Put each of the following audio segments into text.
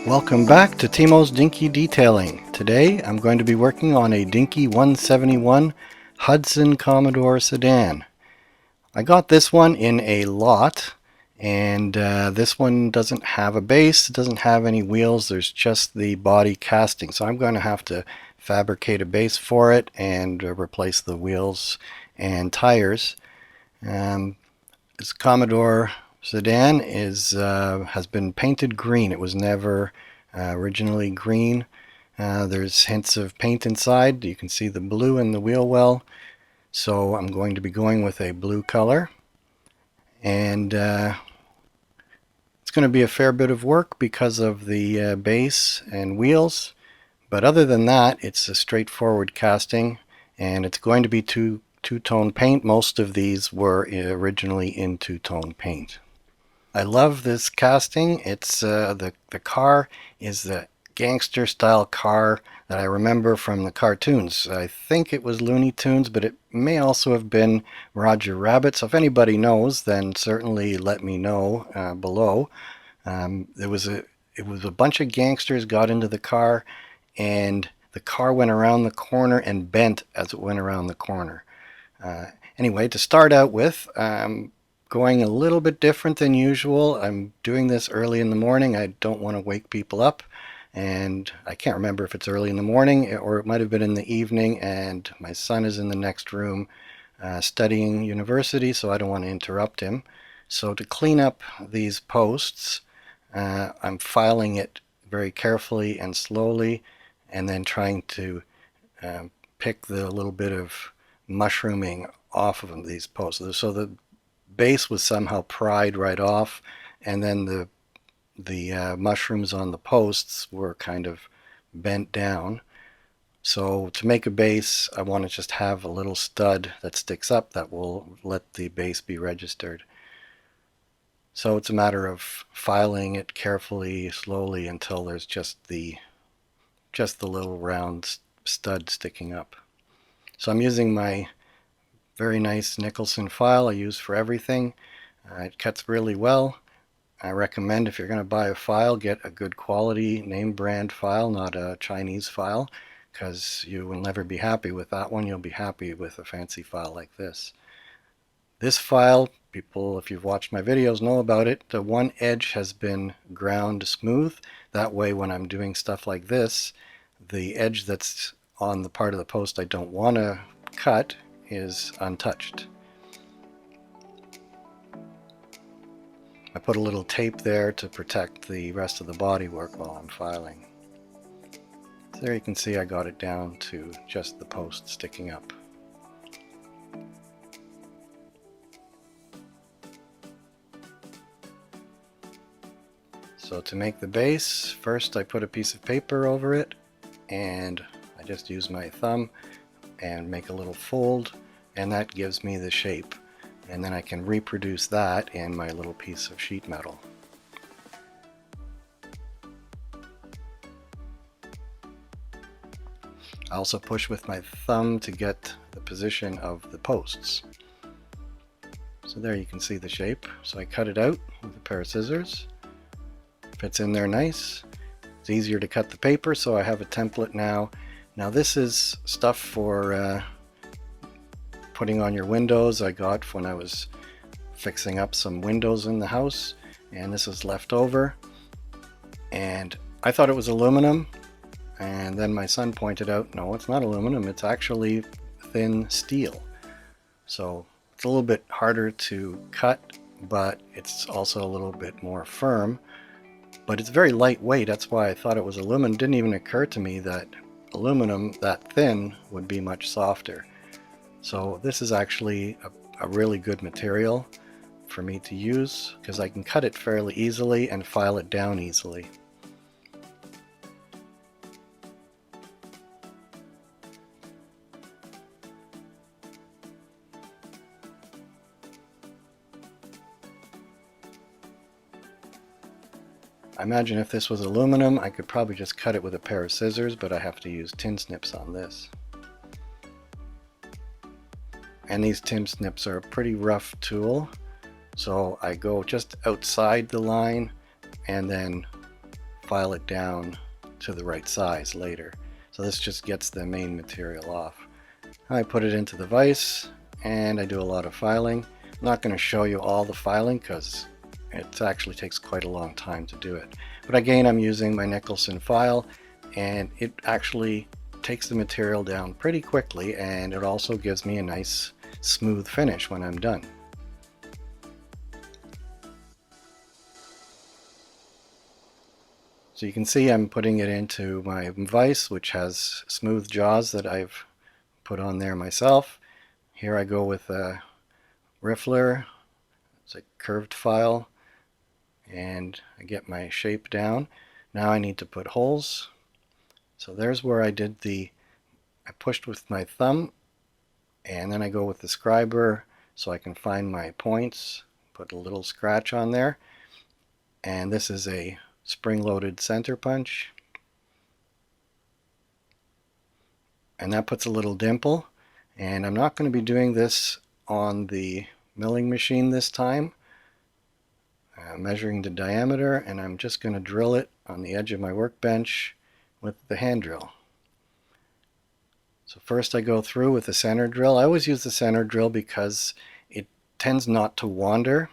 Welcome back to Timo's Dinky Detailing. Today I'm going to be working on a Dinky 171 Hudson Commodor Sedan. I got this one in a lot, and this one doesn't have a base, it doesn't have any wheels, there's just the body casting. So I'm going to have to fabricate a base for it and replace the wheels and tires. This Commodore Sedan has been painted green. It was never originally green. There's hints of paint inside. You can see the blue in the wheel well. So I'm going to be going with a blue color. And it's going to be a fair bit of work because of the base and wheels. But other than that, it's a straightforward casting. And it's going to be two-tone paint. Most of these were originally in two-tone paint. I love this casting. It's the car is the gangster style car that I remember from the cartoons. I think it was Looney Tunes, but it may also have been Roger Rabbit. So if anybody knows, then certainly let me know below. It was a bunch of gangsters got into the car, and the car went around the corner and bent as it went around the corner. Anyway, to start out with, going a little bit different than usual. I'm doing this early in the morning. I don't want to wake people up, and I can't remember if it's early in the morning or it might have been in the evening, and my son is in the next room studying university, so I don't want to interrupt him. So to clean up these posts, I'm filing it very carefully and slowly, and then trying to pick the little bit of mushrooming off of these posts. So the base was somehow pried right off, and then the mushrooms on the posts were kind of bent down. So to make a base, I want to just have a little stud that sticks up that will let the base be registered. So it's a matter of filing it carefully, slowly, until there's just the little round stud sticking up. So I'm using my very nice Nicholson file I use for everything. It cuts really well. I recommend if you're going to buy a file, get a good quality name brand file, not a Chinese file, because you will never be happy with that one. You'll be happy with a fancy file like this. This file, people, if you've watched my videos, know about it. The one edge has been ground smooth. That way when I'm doing stuff like this, the edge that's on the part of the post I don't want to cut is untouched. I put a little tape there to protect the rest of the bodywork while I'm filing. So there you can see I got it down to just the post sticking up. So to make the base, first I put a piece of paper over it, and I just use my thumb and make a little fold, and that gives me the shape, and then I can reproduce that in my little piece of sheet metal. I also push with my thumb to get the position of the posts. So there you can see the shape. So I cut it out with a pair of scissors. Fits in there nice. It's easier to cut the paper, so I have a template now. Now this is stuff for putting on your windows. I got when I was fixing up some windows in the house, and this is left over. And I thought it was aluminum, and then my son pointed out, no, it's not aluminum, it's actually thin steel. So it's a little bit harder to cut, but it's also a little bit more firm. But it's very lightweight, that's why I thought it was aluminum. It didn't even occur to me that aluminum that thin would be much softer. So this is actually a really good material for me to use because I can cut it fairly easily and file it down easily. I imagine if this was aluminum, I could probably just cut it with a pair of scissors, but I have to use tin snips on this. And these tin snips are a pretty rough tool, so I go just outside the line and then file it down to the right size later. So this just gets the main material off. I put it into the vise and I do a lot of filing. I'm not going to show you all the filing because it actually takes quite a long time to do it. But again, I'm using my Nicholson file, and it actually takes the material down pretty quickly, and it also gives me a nice smooth finish when I'm done. So you can see I'm putting it into my vise, which has smooth jaws that I've put on there myself. Here I go with a riffler. It's a curved file, and I get my shape down. Now I need to put holes. So there's where I pushed with my thumb, and then I go with the scriber so I can find my points, put a little scratch on there. And this is a spring-loaded center punch. And that puts a little dimple. And I'm not going to be doing this on the milling machine this time. Measuring the diameter, and I'm just going to drill it on the edge of my workbench with the hand drill. So first I go through with the center drill. I always use the center drill because it tends not to wander.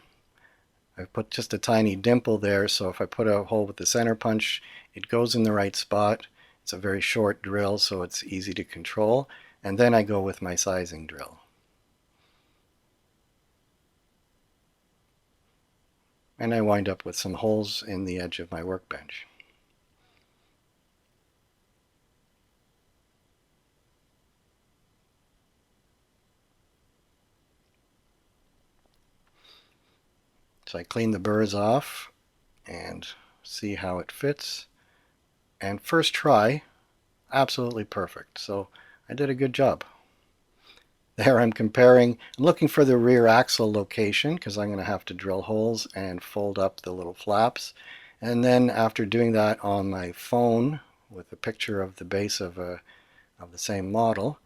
I've put just a tiny dimple there, so if I put a hole with the center punch, it goes in the right spot. It's a very short drill, so it's easy to control. And then I go with my sizing drill. And I wind up with some holes in the edge of my workbench. So I clean the burrs off and see how it fits. And first try, absolutely perfect. So I did a good job. There I'm looking for the rear axle location because I'm going to have to drill holes and fold up the little flaps. And then after doing that on my phone with a picture of the base of the same model,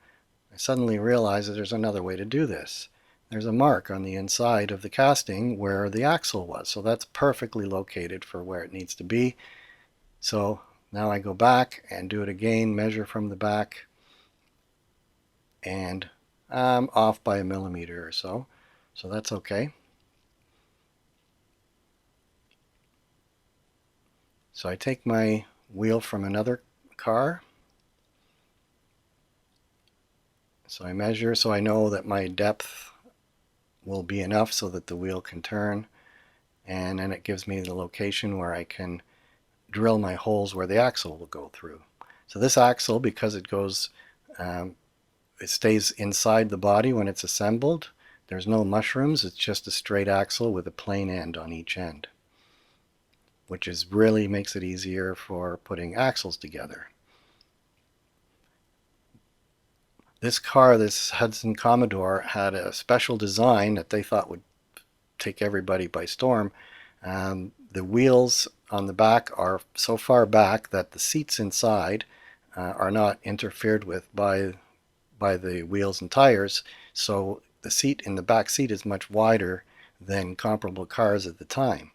I suddenly realized that there's another way to do this. There's a mark on the inside of the casting where the axle was. So that's perfectly located for where it needs to be. So now I go back and do it again, measure from the back, and I'm off by a millimeter or so. So that's okay. So I take my wheel from another car. So I measure so I know that my depth will be enough so that the wheel can turn. And then it gives me the location where I can drill my holes where the axle will go through. So this axle, because it stays inside the body when it's assembled. There's no mushrooms, it's just a straight axle with a plain end on each end, which really makes it easier for putting axles together. This car, this Hudson Commodore, had a special design that they thought would take everybody by storm. The wheels on the back are so far back that the seats inside are not interfered with by the wheels and tires, so the seat in the back seat is much wider than comparable cars at the time.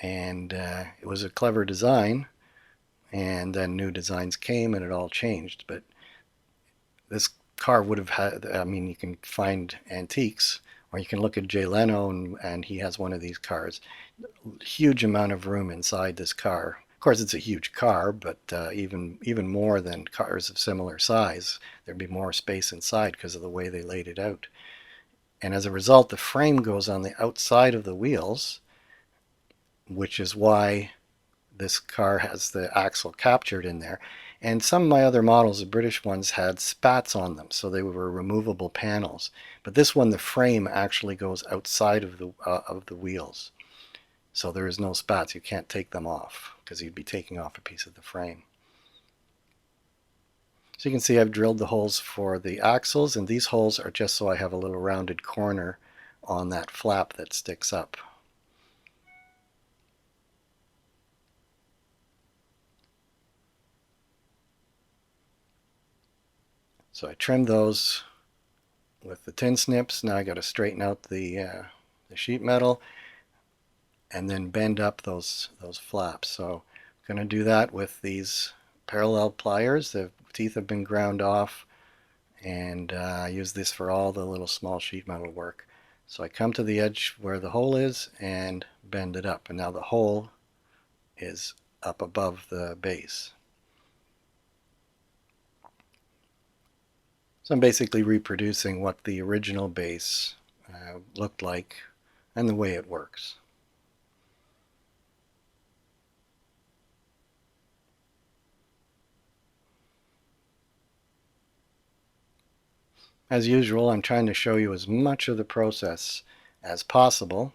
And it was a clever design, and then new designs came and it all changed. But this car would have had, I mean, you can find antiques, or you can look at Jay Leno, and he has one of these cars. Huge amount of room inside this car. Of course, it's a huge car, but even more than cars of similar size, there'd be more space inside because of the way they laid it out. And as a result, the frame goes on the outside of the wheels, which is why this car has the axle captured in there. And some of my other models, the British ones, had spats on them, so they were removable panels. But this one, the frame actually goes outside of the wheels. So there is no spats. You can't take them off because you'd be taking off a piece of the frame. So you can see I've drilled the holes for the axles, and these holes are just so I have a little rounded corner on that flap that sticks up. So I trimmed those with the tin snips. Now I got to straighten out the sheet metal and then bend up those flaps. So Going to do that with these parallel pliers. The teeth have been ground off, and I use this for all the little small sheet metal work. So I come to the edge where the hole is and bend it up, and now the hole is up above the base. So I'm basically reproducing what the original base looked like and the way it works. As usual, I'm trying to show you as much of the process as possible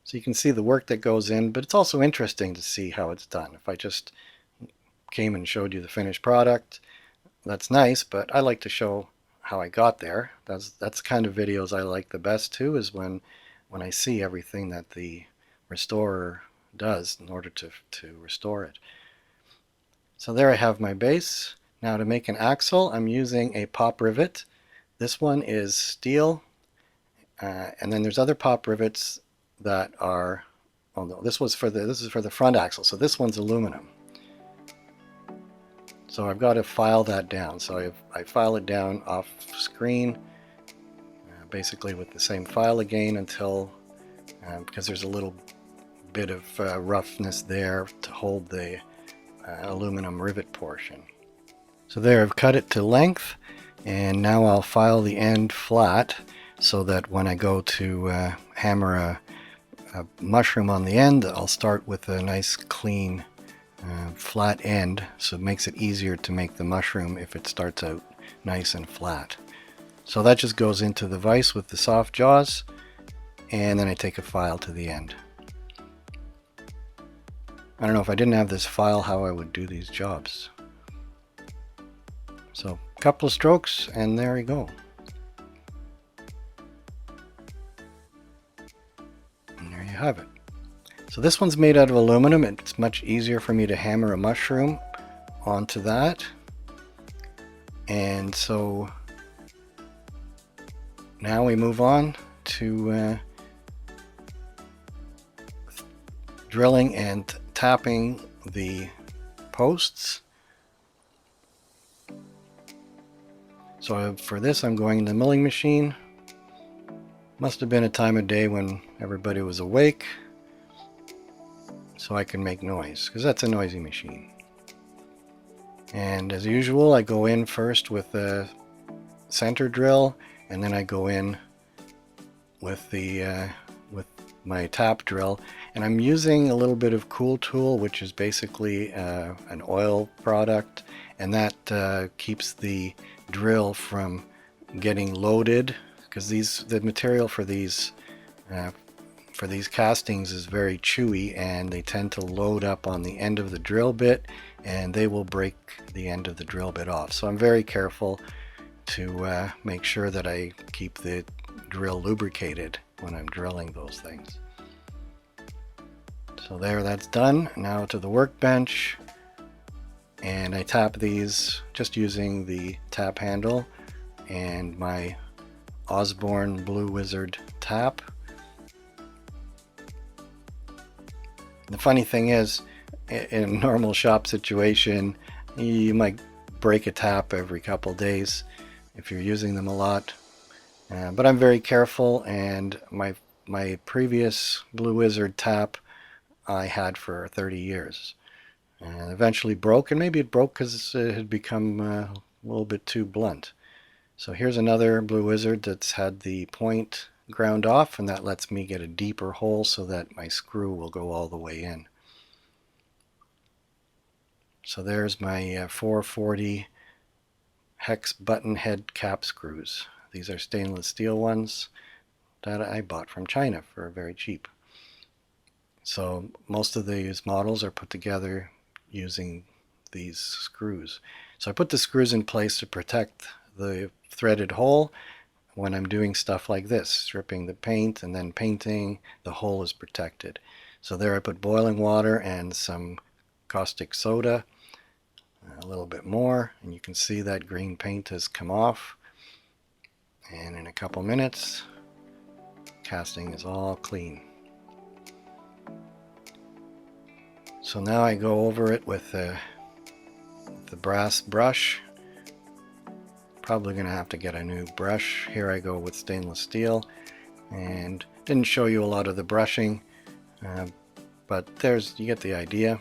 so you can see the work that goes in, but it's also interesting to see how it's done. If I just came and showed you the finished product, that's nice, but I like to show how I got there. That's kind of videos I like the best too, is when I see everything that the restorer does in order to restore it. So there I have my base. Now to make an axle, I'm using a pop rivet. This one is steel, and then there's other pop rivets that are, oh no, this is for the front axle, so this one's aluminum. So I've got to file that down. So I file it down off screen, basically with the same file again until, because there's a little bit of roughness there to hold the aluminum rivet portion. So there, I've cut it to length, and now I'll file the end flat so that when I go to hammer a mushroom on the end, I'll start with a nice clean flat end, so it makes it easier to make the mushroom if it starts out nice and flat. So that just goes into the vise with the soft jaws, and then I take a file to the end. I don't know, if I didn't have this file, how I would do these jobs. So a couple of strokes and there we go. And there you have it. So this one's made out of aluminum. It's much easier for me to hammer a mushroom onto that. And so now we move on to drilling and tapping the posts. So for this, I'm going in the milling machine. Must have been a time of day when everybody was awake, so I can make noise, because that's a noisy machine. And as usual, I go in first with the center drill, and then I go in with the with my tap drill, and I'm using a little bit of Cool Tool, which is basically an oil product, and that keeps the drill from getting loaded, because the material for these castings is very chewy, and they tend to load up on the end of the drill bit, and they will break the end of the drill bit off. So I'm very careful to make sure that I keep the drill lubricated when I'm drilling those things. So there, that's done. Now to the workbench, and I tap these just using the tap handle and my Osborne Blue Wizard tap. The funny thing is, in a normal shop situation, you might break a tap every couple days if you're using them a lot. But I'm very careful, and my previous Blue Wizard tap I had for 30 years. And eventually broke, and maybe it broke because it had become a little bit too blunt. So here's another Blue Wizard that's had the point ground off, and that lets me get a deeper hole so that my screw will go all the way in. So there's my 440 hex button head cap screws. These are stainless steel ones that I bought from China for very cheap. So most of these models are put together using these screws. So I put the screws in place to protect the threaded hole. When I'm doing stuff like this, stripping the paint and then painting, the hole is protected. So there I put boiling water and some caustic soda, a little bit more, and you can see that green paint has come off. And in a couple minutes, casting is all clean. So now I go over it with the brass brush. Probably going to have to get a new brush. Here I go with stainless steel, and didn't show you a lot of the brushing, but you get the idea.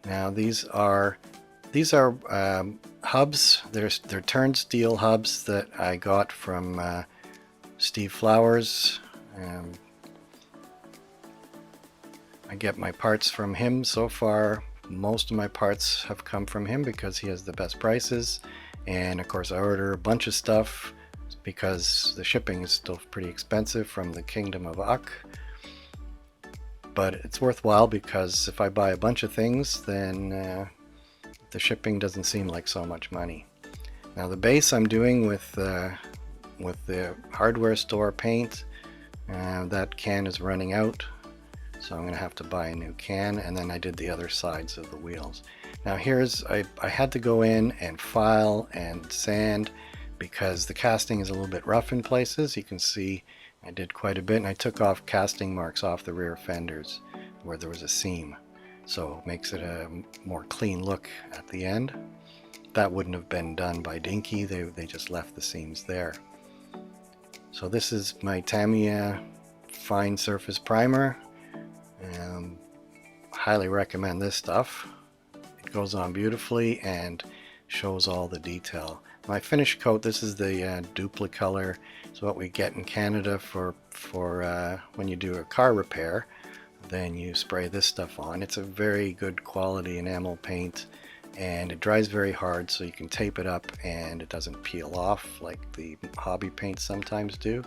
Now these are hubs. They're turned steel hubs that I got from Steve Flowers. I get my parts from him. So far, most of my parts have come from him because he has the best prices. And of course, I order a bunch of stuff because the shipping is still pretty expensive from the Kingdom of Auixe. But it's worthwhile because if I buy a bunch of things, then the shipping doesn't seem like so much money. Now the base I'm doing with the hardware store paint. That can is running out, so I'm going to have to buy a new can, and then I did the other sides of the wheels. Now I had to go in and file and sand because the casting is a little bit rough in places. You can see I did quite a bit, and I took off casting marks off the rear fenders where there was a seam, so it makes it a more clean look at the end. That wouldn't have been done by Dinky. They just left the seams there. So this is my Tamiya fine surface primer. Highly recommend this stuff. It goes on beautifully and shows all the detail. My finish coat, this is the Duplicolor. It's what we get in Canada for when you do a car repair. Then you spray this stuff on. It's a very good quality enamel paint, and it dries very hard, so you can tape it up and it doesn't peel off like the hobby paints sometimes do.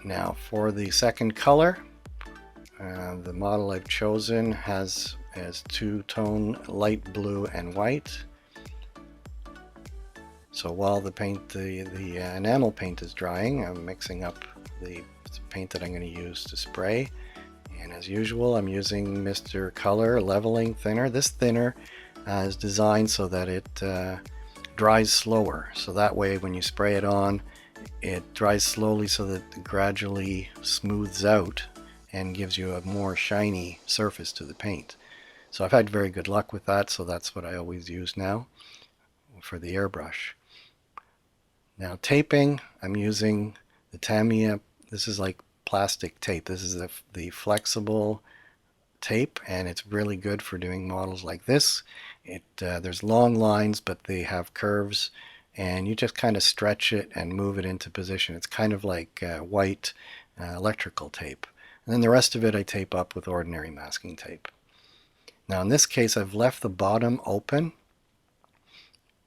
Now for the second color, the model I've chosen has two-tone light blue and white. So while the enamel paint is drying, I'm mixing up the paint that I'm going to use to spray. And as usual, I'm using Mr. Color Leveling Thinner. This thinner is designed so that it dries slower. So that way when you spray it on, it dries slowly so that it gradually smooths out and gives you a more shiny surface to the paint. So I've had very good luck with that, so that's what I always use now for the airbrush. Now taping, I'm using the Tamiya. This is like plastic tape. This is the flexible tape, and it's really good for doing models like this. There's long lines, but they have curves, and you just kind of stretch it and move it into position. It's kind of like white electrical tape. And then the rest of it I tape up with ordinary masking tape. Now in this case, I've left the bottom open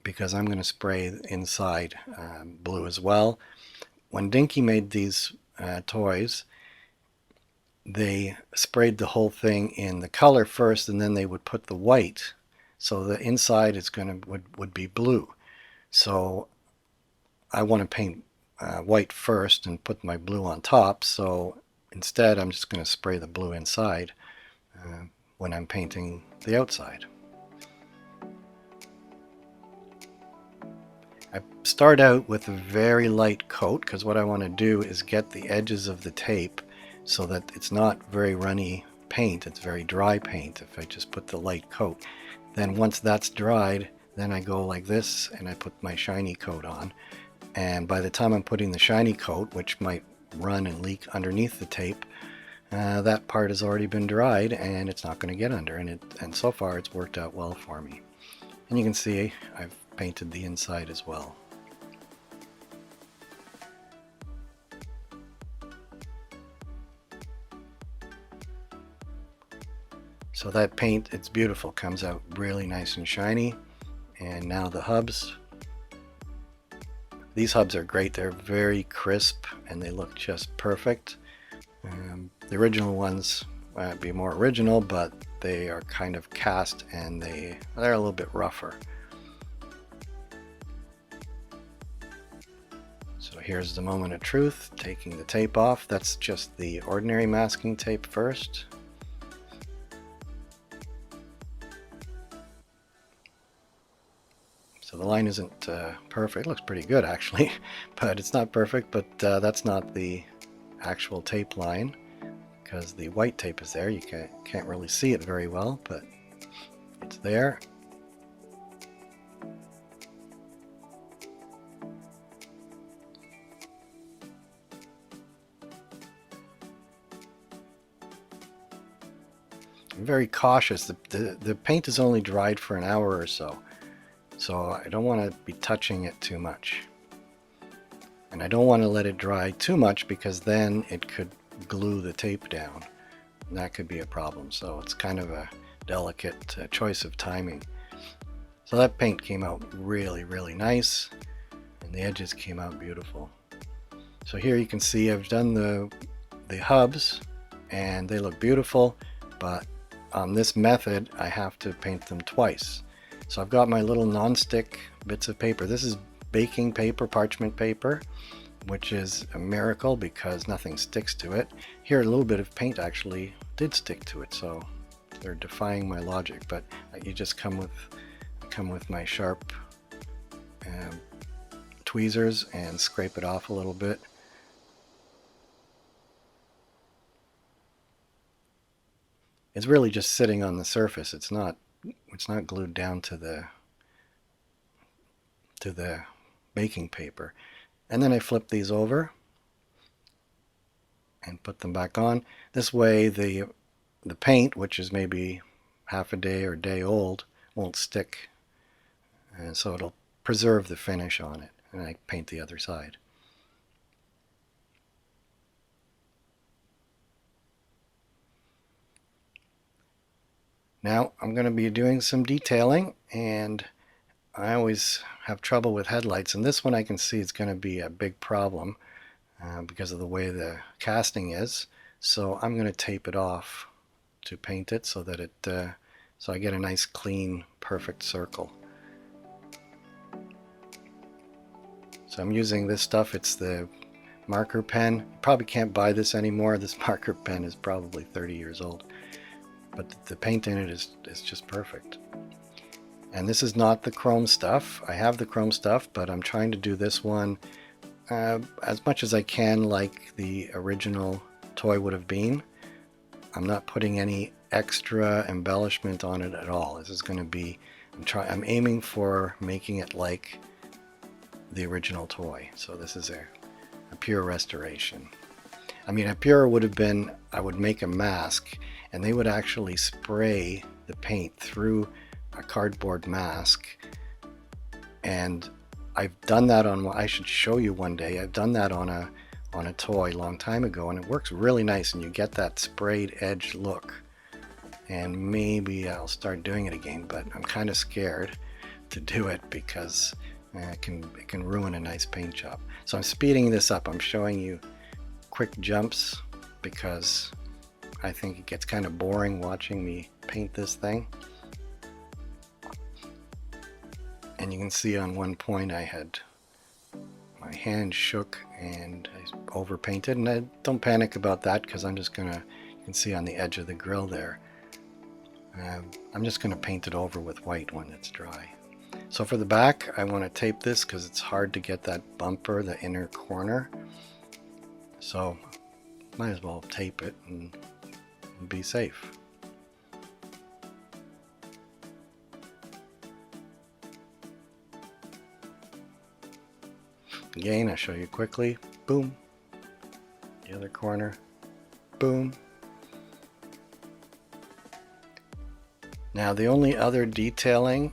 because I'm going to spray inside blue as well. When Dinky made these toys, they sprayed the whole thing in the color first, and then they would put the white, so the inside is would be blue. So I want to paint white first and put my blue on top, so instead I'm just going to spray the blue inside when I'm painting the outside. I start out with a very light coat because what I want to do is get the edges of the tape so that it's not very runny paint, it's very dry paint if I just put the light coat. Then once that's dried, then I go like this and I put my shiny coat on. And by the time I'm putting the shiny coat, which might run and leak underneath the tape, that part has already been dried and it's not going to get under, and so far it's worked out well for me. And you can see I've painted the inside as well. So that paint, it's beautiful, comes out really nice and shiny. And now the hubs. These hubs are great. They're very crisp and they look just perfect. The original ones might be more original, but they are kind of cast and they're a little bit rougher. So here's the moment of truth, taking the tape off. That's just the ordinary masking tape first. So the line isn't perfect. It looks pretty good actually, but it's not perfect. But that's not the actual tape line because the white tape is there. You can't really see it very well, but it's there. I'm very cautious. The paint is only dried for an hour or so, so I don't want to be touching it too much. And I don't want to let it dry too much because then it could glue the tape down. And that could be a problem. So it's kind of a delicate choice of timing. So that paint came out really, really nice. And the edges came out beautiful. So here you can see I've done the hubs and they look beautiful. But on this method, I have to paint them twice. So I've got my little non-stick bits of paper. This is baking paper, parchment paper, which is a miracle because nothing sticks to it. Here a little bit of paint actually did stick to it, so they're defying my logic. But you just come with my sharp tweezers and scrape it off a little bit. It's really just sitting on the surface. It's not glued down to the baking paper. And then I flip these over and put them back on. This way the paint, which is maybe half a day or a day old, won't stick, and so it'll preserve the finish on it. And I paint the other side. Now I'm going to be doing some detailing, and I always have trouble with headlights, and this one I can see it's going to be a big problem because of the way the casting is. So I'm going to tape it off to paint it so that so I get a nice clean perfect circle. So I'm using this stuff. It's the marker pen. You probably can't buy this anymore. This marker pen is probably 30 years old, but the paint in it is just perfect. And this is not the chrome stuff. I have the chrome stuff, but I'm trying to do this one as much as I can like the original toy would have been. I'm not putting any extra embellishment on it at all. This is going to be, I'm aiming for making it like the original toy. So this is a pure restoration. I mean, a pure would have been, I would make a mask and they would actually spray the paint through a cardboard mask, and I've done that on, I should show you one day, I've done that on a toy a long time ago, and it works really nice, and you get that sprayed edge look. And maybe I'll start doing it again, but I'm kind of scared to do it because it can ruin a nice paint job. So I'm speeding this up. I'm showing you quick jumps because I think it gets kind of boring watching me paint this thing. And you can see on one point I had my hand shook and I overpainted, and I don't panic about that because I'm just gonna, you can see on the edge of the grill there, I'm just gonna paint it over with white when it's dry. So for the back I want to tape this because it's hard to get that bumper, the inner corner, so might as well tape it and be safe. Again, I'll show you quickly. Boom. The other corner. Boom. Now the only other detailing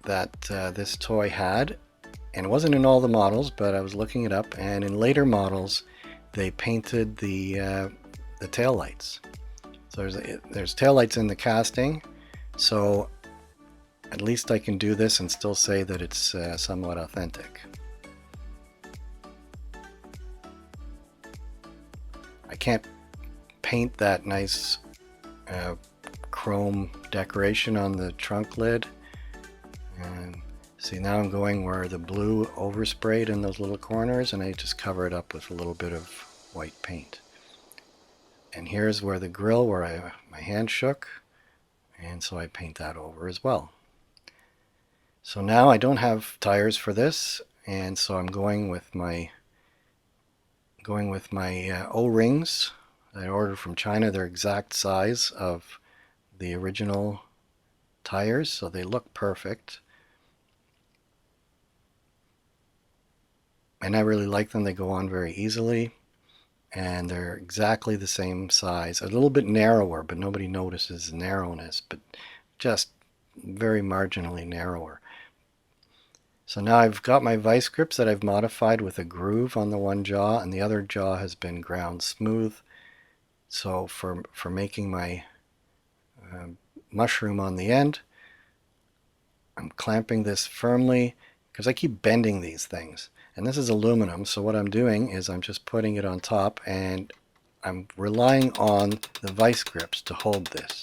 that this toy had, and it wasn't in all the models, but I was looking it up, and in later models they painted the tail lights. So there's tail lights in the casting, so at least I can do this and still say that it's somewhat authentic. I can't paint that nice chrome decoration on the trunk lid. And see, now I'm going where the blue oversprayed in those little corners, and I just cover it up with a little bit of white paint. And here's where the grill, where my hand shook, and so I paint that over as well. So now I don't have tires for this, and so I'm going with my O-rings, I ordered from China. They're exact size of the original tires, so they look perfect. And I really like them. They go on very easily, and they're exactly the same size. A little bit narrower, but nobody notices the narrowness, but just very marginally narrower. So now I've got my vice grips that I've modified with a groove on the one jaw, and the other jaw has been ground smooth. So for making my mushroom on the end, I'm clamping this firmly because I keep bending these things. And this is aluminum, so what I'm doing is I'm just putting it on top, and I'm relying on the vice grips to hold this.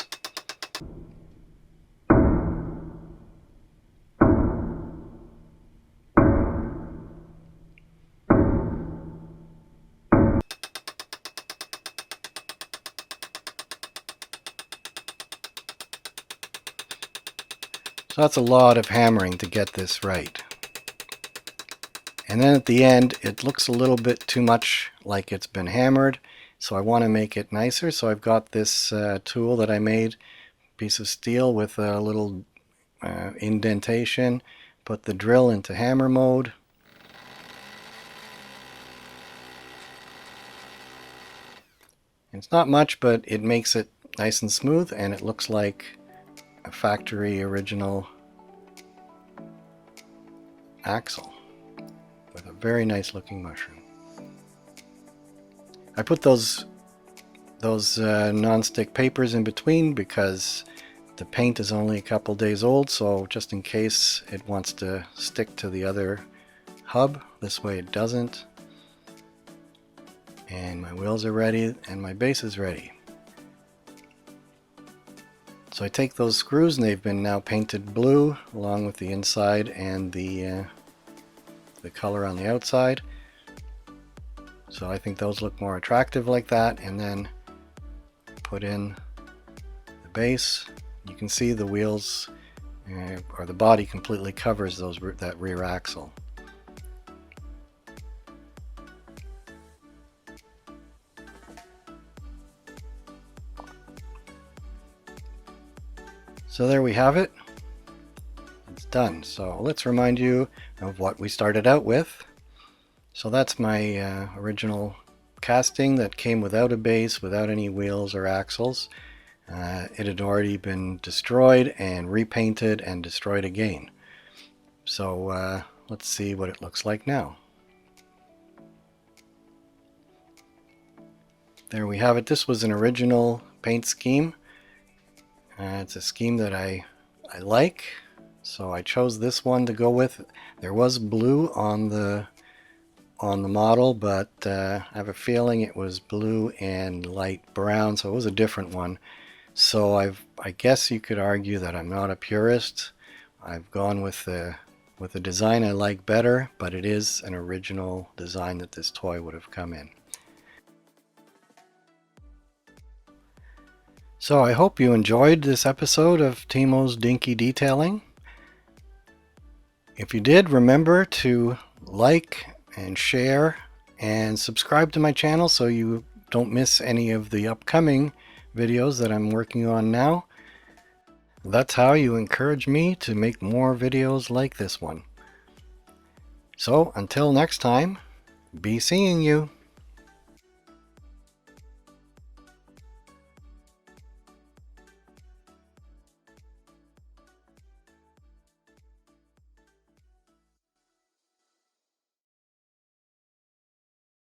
So that's a lot of hammering to get this right. And then at the end, it looks a little bit too much like it's been hammered, so I want to make it nicer. So I've got this tool that I made, piece of steel with a little indentation. Put the drill into hammer mode. It's not much, but it makes it nice and smooth, and it looks like a factory original axle with a very nice looking mushroom. I put those non-stick papers in between because the paint is only a couple days old, so just in case it wants to stick to the other hub, this way it doesn't. And my wheels are ready and my base is ready. So I take those screws, and they've been now painted blue along with the inside and the color on the outside. So I think those look more attractive like that, and then put in the base. You can see the wheels or the body completely covers that rear axle. So there we have it. It's done. So let's remind you of what we started out with. So that's my original casting that came without a base, without any wheels or axles. It had already been destroyed and repainted and destroyed again. So let's see what it looks like now. There we have it. This was an original paint scheme. It's a scheme that I like, so I chose this one to go with. There was blue on the model, but I have a feeling it was blue and light brown, so it was a different one. So I guess you could argue that I'm not a purist. I've gone with the design I like better, but it is an original design that this toy would have come in. So I hope you enjoyed this episode of Timo's Dinky Detailing. If you did, remember to like and share and subscribe to my channel so you don't miss any of the upcoming videos that I'm working on now. That's how you encourage me to make more videos like this one. So until next time, be seeing you.